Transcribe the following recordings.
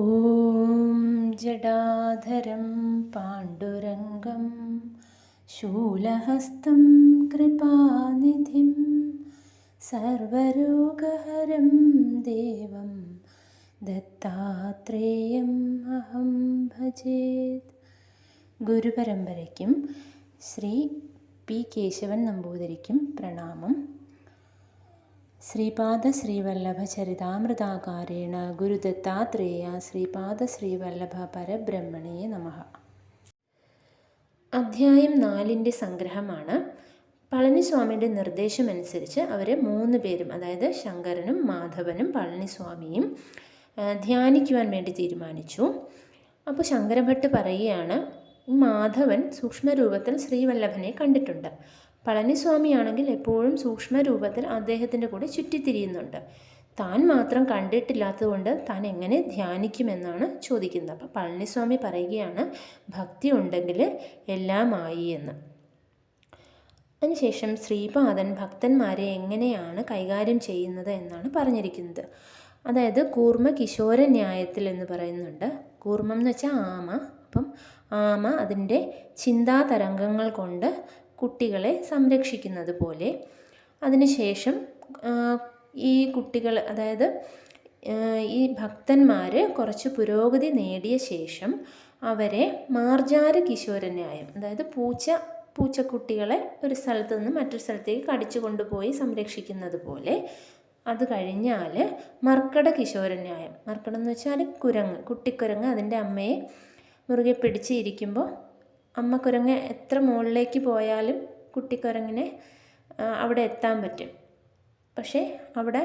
ॐ जडाधरं पाण्डुरङ्गं शूलहस्तं कृपानिधिं सर्वरोगहरं देवं दत्तात्रेयम् अहं भजेत्. ഗുരുപരമ്പരയ്ക്കും ശ്രീ പി കേശവൻ നമ്പൂതിരിക്കും പ്രണാമം. ശ്രീപാദ ശ്രീവല്ലഭ ചരിതാമൃതാകാരേണ ഗുരുദത്താത്രേയ ശ്രീപാദ ശ്രീവല്ലഭ പരബ്രഹ്മണേ നമഃ. അധ്യായം 4 സംഗ്രഹമാണ്. പളനിസ്വാമിയുടെ നിർദ്ദേശമനുസരിച്ച് അവർ 3 പേരും, അതായത് ശങ്കരനും മാധവനും പളനിസ്വാമിയും ധ്യാനിക്കുവാൻ വേണ്ടി തീരുമാനിച്ചു. അപ്പോൾ ശങ്കരഭട്ട് പറയുകയാണ്, മാധവൻ സൂക്ഷ്മരൂപത്തിൽ ശ്രീവല്ലഭനെ കണ്ടിട്ടുണ്ട്. പളനിസ്വാമിയാണെങ്കിൽ എപ്പോഴും സൂക്ഷ്മരൂപത്തിൽ അദ്ദേഹത്തിൻ്റെ കൂടെ ചുറ്റിത്തിരിയുന്നുണ്ട്. താൻ മാത്രം കണ്ടിട്ടില്ലാത്തതുകൊണ്ട് താൻ എങ്ങനെ ധ്യാനിക്കുമെന്നാണ് ചോദിക്കുന്നത്. അപ്പോൾ പളനിസ്വാമി പറയുകയാണ്, ഭക്തി ഉണ്ടെങ്കിൽ എല്ലാമായി എന്ന്. അതിനുശേഷം ശ്രീപാദൻ ഭക്തന്മാരെ എങ്ങനെയാണ് കൈകാര്യം ചെയ്യുന്നത് എന്നാണ് പറഞ്ഞിരിക്കുന്നത്. അതായത് കൂർമ്മ കിശോര ന്യായത്തിൽ എന്ന് പറയുന്നുണ്ട്. കൂർമ്മം എന്ന് വെച്ചാൽ ആമ. അപ്പം ആമ അതിൻ്റെ ചിന്താതരംഗങ്ങൾ കൊണ്ട് കുട്ടികളെ സംരക്ഷിക്കുന്നത് പോലെ, അതിനുശേഷം ഈ കുട്ടികൾ, അതായത് ഈ ഭക്തന്മാർ കുറച്ച് പുരോഗതി നേടിയ ശേഷം അവരെ മാർജാര കിശോരന്യായം, അതായത് പൂച്ചക്കുട്ടികളെ ഒരു സ്ഥലത്ത് നിന്ന് മറ്റൊരു സ്ഥലത്തേക്ക് കടിച്ചു കൊണ്ടുപോയി സംരക്ഷിക്കുന്നത് പോലെ, അത് കഴിഞ്ഞാൽ മർക്കട കിശോരന്യായം. മർക്കടം എന്ന് വെച്ചാൽ കുട്ടിക്കുരങ്ങ് അതിൻ്റെ അമ്മയെ മുറുകെ പിടിച്ചിരിക്കുമ്പോൾ അമ്മക്കുരങ്ങ് എത്ര മുകളിലേക്ക് പോയാലും കുട്ടിക്കുരങ്ങിനെ അവിടെ എത്താൻ പറ്റും. പക്ഷേ അവിടെ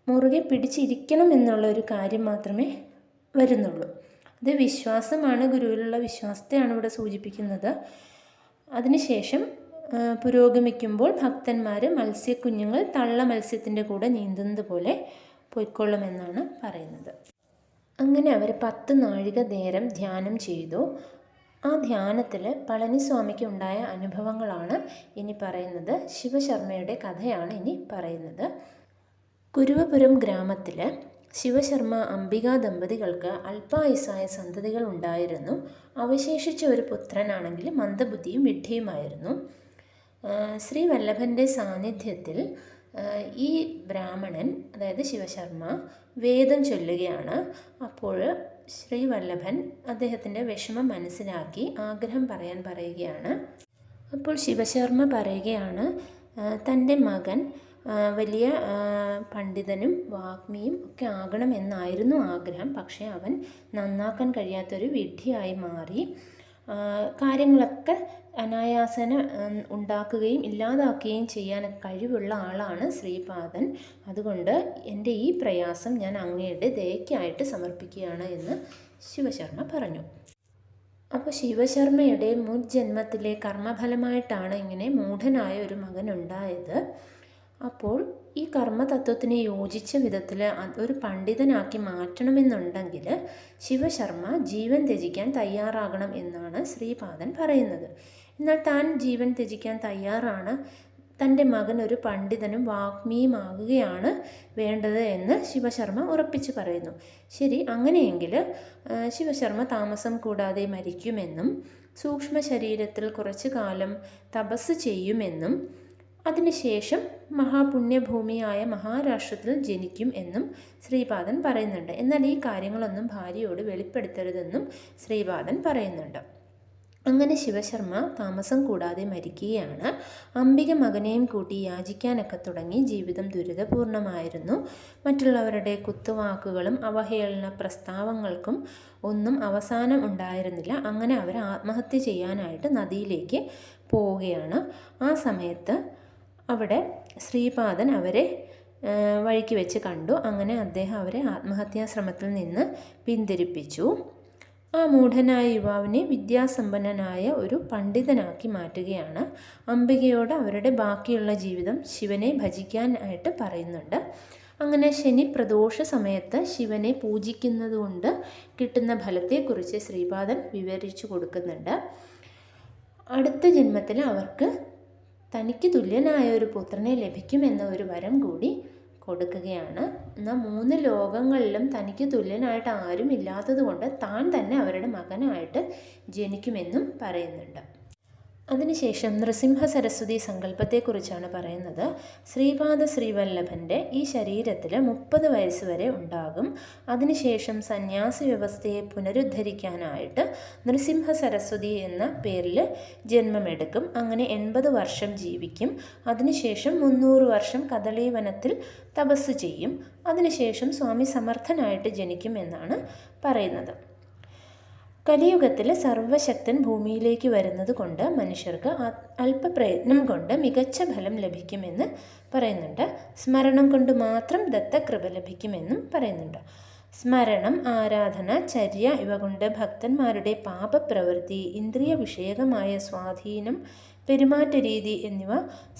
മുറുകെ പിടിച്ചിരിക്കണം എന്നുള്ളൊരു കാര്യം മാത്രമേ വരുന്നുള്ളൂ. അത് വിശ്വാസമാണ്, ഗുരുവിലുള്ള വിശ്വാസത്തെയാണ് ഇവിടെ സൂചിപ്പിക്കുന്നത്. അതിനുശേഷം പുരോഗമിക്കുമ്പോൾ ഭക്തന്മാർ മത്സ്യക്കുഞ്ഞുങ്ങൾ തള്ള മത്സ്യത്തിൻ്റെ കൂടെ നീന്തുന്നത് പോലെ പൊയ്ക്കൊള്ളുമെന്നാണ് പറയുന്നത്. അങ്ങനെ അവർ 10 നാഴിക നേരം ധ്യാനം ചെയ്തു. ആ ധ്യാനത്തിൽ പളനിസ്വാമിക്ക് ഉണ്ടായ അനുഭവങ്ങളാണ് ഇനി പറയുന്നത്. ശിവശർമ്മയുടെ കഥയാണ് ഇനി പറയുന്നത്. കുരുവപുരം ഗ്രാമത്തിൽ ശിവശർമ്മ അംബിക ദമ്പതികൾക്ക് അല്പായുസ്സായ സന്തതികൾ ഉണ്ടായിരുന്നു. അവശേഷിച്ച ഒരു പുത്രനാണെങ്കിൽ മന്ദബുദ്ധിയും വിഡ്ഢിയുമായിരുന്നു. ശ്രീവല്ലഭൻ്റെ സാന്നിധ്യത്തിൽ ഈ ബ്രാഹ്മണൻ, അതായത് ശിവശർമ്മ, വേദം ചൊല്ലുകയാണ്. അപ്പോൾ ശ്രീവല്ലഭൻ അദ്ദേഹത്തിൻ്റെ വിഷമം മനസ്സിലാക്കി ആഗ്രഹം പറയാൻ പറയുകയാണ്. അപ്പോൾ ശിവശർമ്മ പറയുകയാണ്, തൻ്റെ മകൻ വലിയ പണ്ഡിതനും വാഗ്മിയും ഒക്കെ ആകണമെന്നായിരുന്നു ആഗ്രഹം. പക്ഷേ അവൻ നന്നാക്കാൻ കഴിയാത്തൊരു വിഡ്ഢിയായി മാറി. കാര്യങ്ങളൊക്കെ അനായാസന ഉണ്ടാക്കുകയും ഇല്ലാതാക്കുകയും ചെയ്യാൻ കഴിവുള്ള ആളാണ് ശ്രീപാദൻ. അതുകൊണ്ട് എൻ്റെ ഈ പ്രയാസം ഞാൻ അങ്ങയുടെ ദയയ്ക്കായിട്ട് സമർപ്പിക്കുകയാണ് എന്ന് ശിവശർമ്മ പറഞ്ഞു. അപ്പോൾ ശിവശർമ്മയുടെ മുൻ ജന്മത്തിലെ കർമ്മഫലമായിട്ടാണ് ഇങ്ങനെ മൂഢനായ ഒരു മകൻ ഉണ്ടായത്. അപ്പോൾ ഈ കർമ്മതത്വത്തിന് യോജിച്ച വിധത്തിൽ ഒരു പണ്ഡിതനാക്കി മാറ്റണമെന്നുണ്ടെങ്കിൽ ശിവശർമ്മ ജീവൻ ത്യജിക്കാൻ തയ്യാറാകണം എന്നാണ് ശ്രീപാദൻ പറയുന്നത്. എന്നാൽ താൻ ജീവൻ ത്യജിക്കാൻ തയ്യാറാണ്, തൻ്റെ മകൻ ഒരു പണ്ഡിതനും വാഗ്മിയുമാകുകയാണ് വേണ്ടത് എന്ന് ശിവശർമ്മ ഉറപ്പിച്ച് പറയുന്നു. ശരി, അങ്ങനെയെങ്കിൽ ശിവശർമ്മ താമസം കൂടാതെ മരിക്കുമെന്നും സൂക്ഷ്മ ശരീരത്തിൽ കുറച്ചു കാലം തപസ് ചെയ്യുമെന്നും അതിനുശേഷം മഹാപുണ്യഭൂമിയായ മഹാരാഷ്ട്രത്തിൽ ജനിക്കും എന്നും ശ്രീപാദൻ പറയുന്നുണ്ട്. എന്നാൽ ഈ കാര്യങ്ങളൊന്നും ഭാര്യയോട് വെളിപ്പെടുത്തരുതെന്നും ശ്രീപാദൻ പറയുന്നുണ്ട്. അങ്ങനെ ശിവശർമ്മ താമസം കൂടാതെ മരിക്കുകയാണ്. അംബിക മകനെയും കൂട്ടി യാചിക്കാനൊക്കെ തുടങ്ങി. ജീവിതം ദുരിതപൂർണമായിരുന്നു. മറ്റുള്ളവരുടെ കുത്തുവാക്കുകളും അവഹേളന പ്രസ്താവങ്ങൾക്കും ഒന്നും അവസാനം ഉണ്ടായിരുന്നില്ല. അങ്ങനെ അവർ ആത്മഹത്യ ചെയ്യാനായിട്ട് നദിയിലേക്ക് പോവുകയാണ്. ആ സമയത്ത് അവിടെ ശ്രീപാദൻ അവരെ വഴിക്ക് വെച്ച് കണ്ടു. അങ്ങനെ അദ്ദേഹം അവരെ ആത്മഹത്യാശ്രമത്തിൽ നിന്ന് പിന്തിരിപ്പിച്ചു. ആ മൂഢനായ യുവാവിനെ വിദ്യാസമ്പന്നനായ ഒരു പണ്ഡിതനാക്കി മാറ്റുകയാണ്. അംബികയോട് അവരുടെ ബാക്കിയുള്ള ജീവിതം ശിവനെ ഭജിക്കാനായിട്ട് പറയുന്നുണ്ട്. അങ്ങനെ ശനി പ്രദോഷ സമയത്ത് ശിവനെ പൂജിക്കുന്നത് കൊണ്ട് കിട്ടുന്ന ഫലത്തെക്കുറിച്ച് ശ്രീപാദൻ വിവരിച്ചു കൊടുക്കുന്നുണ്ട്. അടുത്ത ജന്മത്തിൽ അവർക്ക് തനിക്ക് തുല്യനായ ഒരു പുത്രനെ ലഭിക്കുമെന്ന ഒരു വരം കൂടി കൊടുക്കുകയാണ്. എന്നാൽ 3 ലോകങ്ങളിലും തനിക്ക് തുല്യനായിട്ട് ആരും ഇല്ലാത്തത് കൊണ്ട് താൻ തന്നെ അവരുടെ മകനായിട്ട് ജനിക്കുമെന്നും പറയുന്നുണ്ട്. അതിനുശേഷം നൃസിംഹ സരസ്വതി സങ്കല്പത്തെക്കുറിച്ചാണ് പറയുന്നത്. ശ്രീപാദ ശ്രീവല്ലഭൻ്റെ ഈ ശരീരത്തിൽ 30 വയസ്സ് വരെ ഉണ്ടാകും. അതിനുശേഷം സന്യാസി വ്യവസ്ഥയെ പുനരുദ്ധരിക്കാനായിട്ട് നൃസിംഹ സരസ്വതി എന്ന പേരിൽ ജന്മമെടുക്കും. അങ്ങനെ 80 വർഷം ജീവിക്കും. അതിനുശേഷം 300 വർഷം കദളീവനത്തിൽ തപസ് ചെയ്യും. അതിനുശേഷം സ്വാമി സമർത്ഥനായിട്ട് ജനിക്കുമെന്നാണ് പറയുന്നത്. കലിയുഗത്തിൽ സർവശക്തൻ ഭൂമിയിലേക്ക് വരുന്നത് കൊണ്ട് മനുഷ്യർക്ക് അല്പപ്രയത്നം കൊണ്ട് മികച്ച ഫലം ലഭിക്കുമെന്ന് പറയുന്നുണ്ട്. സ്മരണം കൊണ്ട് മാത്രം ദത്തകൃപ ലഭിക്കുമെന്നും പറയുന്നുണ്ട്. സ്മരണം, ആരാധന, ചര്യ ഇവ കൊണ്ട് ഭക്തന്മാരുടെ പാപപ്രവൃത്തി, ഇന്ദ്രിയ വിഷയകമായ സ്വാധീനം, പെരുമാറ്റ രീതി എന്നിവ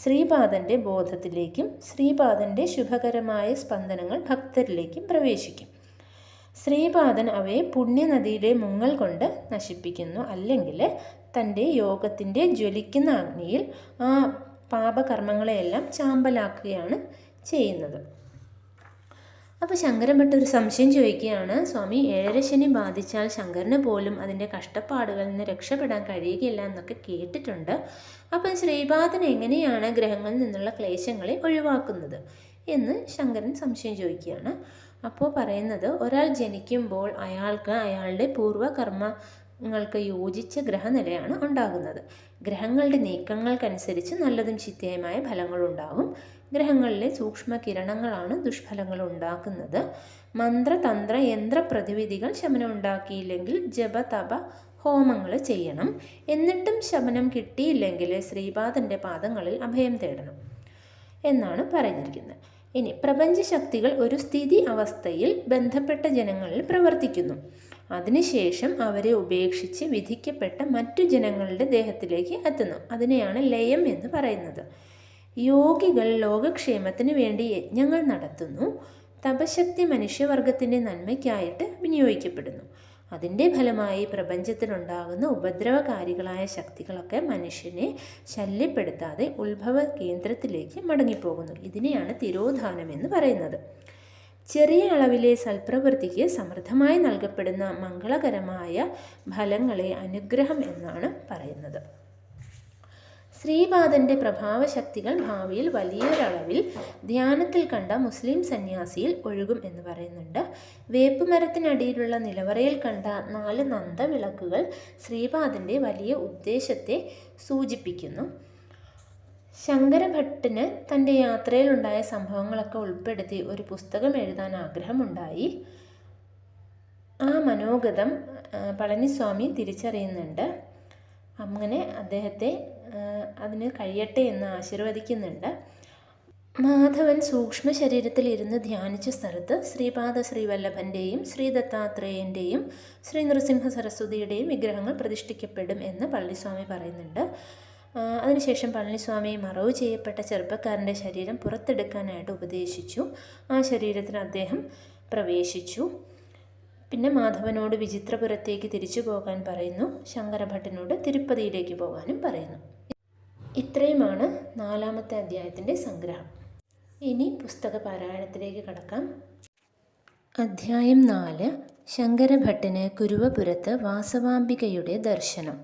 ശ്രീപാദൻ്റെ ബോധത്തിലേക്കും ശ്രീപാദൻ്റെ ശുഭകരമായ സ്പന്ദനങ്ങൾ ഭക്തരിലേക്കും പ്രവേശിക്കും. ശ്രീപാദൻ അവയെ പുണ്യനദിയിലെ മുങ്ങൽ കൊണ്ട് നശിപ്പിക്കുന്നു. അല്ലെങ്കിൽ തൻ്റെ യോഗത്തിൻ്റെ ജ്വലിക്കുന്ന അഗ്നിയിൽ ആ പാപകർമ്മങ്ങളെയെല്ലാം ചാമ്പലാക്കുകയാണ് ചെയ്യുന്നത്. അപ്പോൾ ശങ്കരഭട്ട് ഒരു സംശയം ചോദിക്കുകയാണ്. സ്വാമി, 7 ശനി ബാധിച്ചാൽ ശങ്കരന് പോലും അതിൻ്റെ കഷ്ടപ്പാടുകളിൽ നിന്ന് രക്ഷപ്പെടാൻ കഴിയുകയില്ല എന്നൊക്കെ കേട്ടിട്ടുണ്ട്. അപ്പം ശ്രീപാദൻ എങ്ങനെയാണ് ഗ്രഹങ്ങളിൽ നിന്നുള്ള ക്ലേശങ്ങളെ ഒഴിവാക്കുന്നത് എന്ന് ശങ്കരൻ സംശയം ചോദിക്കുകയാണ്. അപ്പോൾ പറയുന്നത്, ഒരാൾ ജനിക്കുമ്പോൾ അയാൾക്ക് അയാളുടെ പൂർവ്വകർമ്മങ്ങൾക്ക് യോജിച്ച ഗ്രഹനിലയാണ് ഉണ്ടാകുന്നത്. ഗ്രഹങ്ങളുടെ നീക്കങ്ങൾക്കനുസരിച്ച് നല്ലതും ചിത്തയുമായ ഫലങ്ങളുണ്ടാകും. ഗ്രഹങ്ങളിലെ സൂക്ഷ്മ കിരണങ്ങളാണ് ദുഷ്ഫലങ്ങൾ ഉണ്ടാക്കുന്നത്. മന്ത്ര, തന്ത്ര, യന്ത്ര പ്രതിവിധികൾ ശമനം ഉണ്ടാക്കിയില്ലെങ്കിൽ ജപ, തപ, ഹോമങ്ങൾ ചെയ്യണം. എന്നിട്ടും ശമനം കിട്ടിയില്ലെങ്കിൽ ശ്രീപാദൻ്റെ പാദങ്ങളിൽ അഭയം തേടണം എന്നാണ് പറഞ്ഞിരിക്കുന്നത്. ഇനി പ്രപഞ്ചശക്തികൾ ഒരു സ്ഥിതി അവസ്ഥയിൽ ബന്ധപ്പെട്ട ജനങ്ങളിൽ പ്രവർത്തിക്കുന്നു. അതിനുശേഷം അവരെ ഉപേക്ഷിച്ച് വിധിക്കപ്പെട്ട മറ്റു ജനങ്ങളുടെ ദേഹത്തിലേക്ക് എത്തുന്നു. അതിനെയാണ് ലയം എന്ന് പറയുന്നത്. യോഗികൾ ലോകക്ഷേമത്തിന് വേണ്ടി യജ്ഞങ്ങൾ നടത്തുന്നു. തപശക്തി മനുഷ്യവർഗത്തിൻ്റെ നന്മയ്ക്കായിട്ട് വിനിയോഗിക്കപ്പെടുന്നു. അതിൻ്റെ ഫലമായി പ്രപഞ്ചത്തിലുണ്ടാകുന്ന ഉപദ്രവകാരികളായ ശക്തികളൊക്കെ മനുഷ്യനെ ശല്യപ്പെടുത്താതെ ഉത്ഭവ കേന്ദ്രത്തിലേക്ക് മടങ്ങിപ്പോകുന്നു. ഇതിനെയാണ് തിരോധാനം എന്ന് പറയുന്നത്. ചെറിയ അളവിലെ സൽപ്രവൃത്തിക്ക് സമൃദ്ധമായി നൽകപ്പെടുന്ന മംഗളകരമായ ഫലങ്ങളെ അനുഗ്രഹം എന്നാണ് പറയുന്നത്. ശ്രീപാദൻ്റെ പ്രഭാവശക്തികൾ ഭാവിയിൽ വലിയൊരളവിൽ ധ്യാനത്തിൽ കണ്ട മുസ്ലിം സന്യാസിയിൽ ഒഴുകും എന്ന് പറയുന്നുണ്ട്. വേപ്പുമരത്തിനടിയിലുള്ള നിലവറയിൽ കണ്ട 4 നന്ദവിളക്കുകൾ ശ്രീപാദൻ്റെ വലിയ ഉദ്ദേശത്തെ സൂചിപ്പിക്കുന്നു. ശങ്കരഭട്ടിന് തൻ്റെ യാത്രയിലുണ്ടായ സംഭവങ്ങളൊക്കെ ഉൾപ്പെടുത്തി ഒരു പുസ്തകം എഴുതാൻ ആഗ്രഹമുണ്ടായി. ആ മനോഗതം പളനിസ്വാമി തിരിച്ചറിയുന്നുണ്ട്. അങ്ങനെ അദ്ദേഹത്തെ അതിന് കഴിയട്ടെ എന്ന് ആശീർവദിക്കുന്നുണ്ട്. മാധവൻ സൂക്ഷ്മ ശരീരത്തിൽ ഇരുന്ന് ധ്യാനിച്ച സ്ഥലത്ത് ശ്രീപാദ ശ്രീവല്ലഭൻ്റെയും ശ്രീ ദത്താത്രേയൻ്റെയും ശ്രീ നൃസിംഹ സരസ്വതിയുടെയും വിഗ്രഹങ്ങൾ പ്രതിഷ്ഠിക്കപ്പെടും എന്ന് പളനിസ്വാമി പറയുന്നുണ്ട്. അതിനുശേഷം പളനിസ്വാമി മറവ് ചെയ്യപ്പെട്ട ചെറുപ്പക്കാരൻ്റെ ശരീരം പുറത്തെടുക്കാനായിട്ട് ഉപദേശിച്ചു. ആ ശരീരത്തിൽ അദ്ദേഹം പ്രവേശിച്ചു. പിന്നെ മാധവനോട് വിചിത്രപുരത്തേക്ക് തിരിച്ചു പോകാൻ പറയുന്നു. ശങ്കരഭട്ടനോട് തിരുപ്പതിയിലേക്ക് പോകാനും പറയുന്നു. ഇത്രയുമാണ് 4-ാമത്തെ അധ്യായത്തിൻ്റെ സംഗ്രഹം. ഇനി പുസ്തക പാരായണത്തിലേക്ക് കടക്കാം. അധ്യായം 4. ശങ്കരഭട്ടന് കുരുവപുരത്ത് വാസവാംബികയുടെ ദർശനം.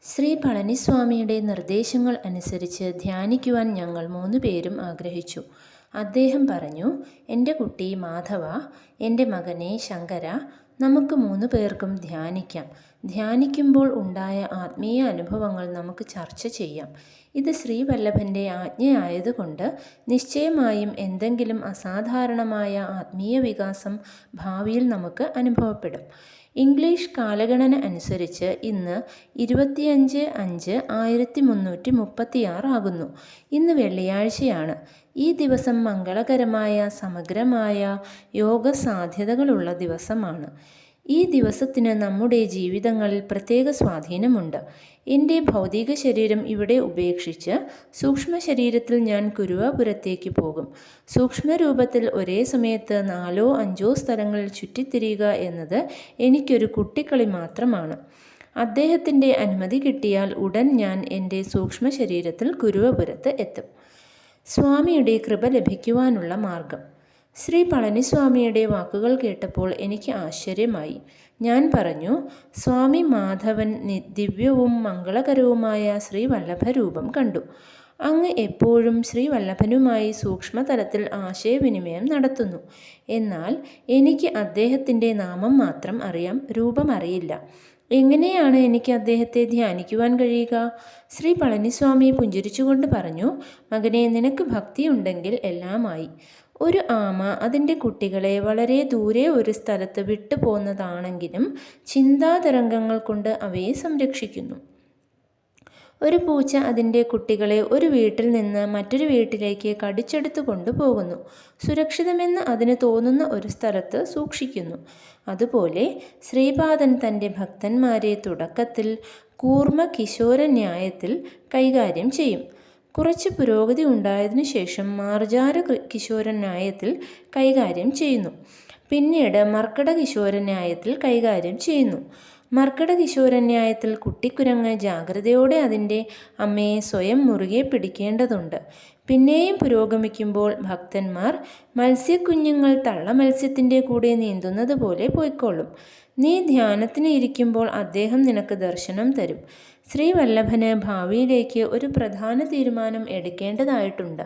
ശ്രീ പളനിസ്വാമിയുടെ നിർദ്ദേശങ്ങൾ അനുസരിച്ച് ധ്യാനിക്കുവാൻ ഞങ്ങൾ 3 പേരും ആഗ്രഹിച്ചു. അദ്ദേഹം പറഞ്ഞു, എൻ്റെ കുട്ടി മാധവ, എൻ്റെ മകനെ ശങ്കര, നമുക്ക് 3 പേർക്കും ധ്യാനിക്കാം. ധ്യാനിക്കുമ്പോൾ ഉണ്ടായ ആത്മീയ അനുഭവങ്ങൾ നമുക്ക് ചർച്ച ചെയ്യാം. ഇത് ശ്രീവല്ലഭൻ്റെ ആജ്ഞയായതുകൊണ്ട് നിശ്ചയമായും എന്തെങ്കിലും അസാധാരണമായ ആത്മീയ വികാസം ഭാവിയിൽ നമുക്ക് അനുഭവപ്പെടും. ഇംഗ്ലീഷ് കാലഗണന അനുസരിച്ച് ഇന്ന് 25/5/1336 ആകുന്നു. ഇന്ന് വെള്ളിയാഴ്ചയാണ്. ഈ ദിവസം മംഗളകരമായ സമഗ്രമായ യോഗ സാധ്യതകളുള്ള ദിവസമാണ്. ഈ ദിവസത്തിന് നമ്മുടെ ജീവിതങ്ങളിൽ പ്രത്യേക സ്വാധീനമുണ്ട്. എൻ്റെ ഭൗതിക ശരീരം ഇവിടെ ഉപേക്ഷിച്ച് സൂക്ഷ്മ ശരീരത്തിൽ ഞാൻ കുരുവാപുരത്തേക്ക് പോകും. സൂക്ഷ്മരൂപത്തിൽ ഒരേ സമയത്ത് 4-5 സ്ഥലങ്ങളിൽ ചുറ്റിത്തിരിയുക എന്നത് എനിക്കൊരു കുട്ടിക്കളി മാത്രമാണ്. അദ്ദേഹത്തിൻ്റെ അനുമതി കിട്ടിയാൽ ഉടൻ ഞാൻ എൻ്റെ സൂക്ഷ്മ ശരീരത്തിൽ കുരുവപുരത്ത് എത്തും. സ്വാമിയുടെ കൃപ ലഭിക്കുവാനുള്ള മാർഗം. ശ്രീ പളനിസ്വാമിയുടെ വാക്കുകൾ കേട്ടപ്പോൾ എനിക്ക് ആശ്ചര്യമായി. ഞാൻ പറഞ്ഞു, സ്വാമി മാധവൻ ദിവ്യവും മംഗളകരവുമായ ശ്രീവല്ലഭരൂപം കണ്ടു. അങ്ങ് എപ്പോഴും ശ്രീവല്ലഭനുമായി സൂക്ഷ്മതലത്തിൽ ആശയവിനിമയം നടത്തുന്നു. എന്നാൽ എനിക്ക് അദ്ദേഹത്തിൻ്റെ നാമം മാത്രം അറിയാം, രൂപം അറിയില്ല. എങ്ങനെയാണ് എനിക്ക് അദ്ദേഹത്തെ ധ്യാനിക്കുവാൻ കഴിയുക? ശ്രീ പളനിസ്വാമി പുഞ്ചിരിച്ചുകൊണ്ട് പറഞ്ഞു, മകനെ, നിനക്ക് ഭക്തിയുണ്ടെങ്കിൽ എല്ലാമായി. ഒരു ആമ അതിൻ്റെ കുട്ടികളെ വളരെ ദൂരെ ഒരു സ്ഥലത്ത് വിട്ടുപോകുന്നതാണെങ്കിലും ചിന്താതരംഗങ്ങൾ കൊണ്ട് അവയെ സംരക്ഷിക്കുന്നു. ഒരു പൂച്ച അതിൻ്റെ കുട്ടികളെ ഒരു വീട്ടിൽ നിന്ന് മറ്റൊരു വീട്ടിലേക്ക് കടിച്ചെടുത്തു കൊണ്ടുപോകുന്നു. സുരക്ഷിതമെന്ന് അതിന് തോന്നുന്ന ഒരു സ്ഥലത്ത് സൂക്ഷിക്കുന്നു. അതുപോലെ ശ്രീപാദൻ തൻ്റെ ഭക്തന്മാരെ തുടക്കത്തിൽ കൂർമ്മ കിശോര ന്യായത്തിൽ കൈകാര്യം ചെയ്യും. കുറച്ച് പുരോഗതി ഉണ്ടായതിനു ശേഷം മാർജാര കിശോര ന്യായത്തിൽ കൈകാര്യം ചെയ്യുന്നു. പിന്നീട് മർക്കട കിശോര ന്യായത്തിൽ കൈകാര്യം ചെയ്യുന്നു. മർക്കട കിശോരന്യായത്തിൽ കുട്ടിക്കുരങ്ങ് ജാഗ്രതയോടെ അതിൻ്റെ അമ്മയെ സ്വയം മുറുകെ പിടിക്കേണ്ടതുണ്ട്. പിന്നെയും പുരോഗമിക്കുമ്പോൾ ഭക്തന്മാർ മത്സ്യക്കുഞ്ഞുങ്ങൾ തള്ള മത്സ്യത്തിൻ്റെ കൂടെ നീന്തുന്നത് പോലെ പോയിക്കൊള്ളും. നീ ധ്യാനത്തിന് ഇരിക്കുമ്പോൾ അദ്ദേഹം നിനക്ക് ദർശനം തരും. ശ്രീവല്ലഭന് ഭാവിയിലേക്ക് ഒരു പ്രധാന തീരുമാനം എടുക്കേണ്ടതായിട്ടുണ്ട്.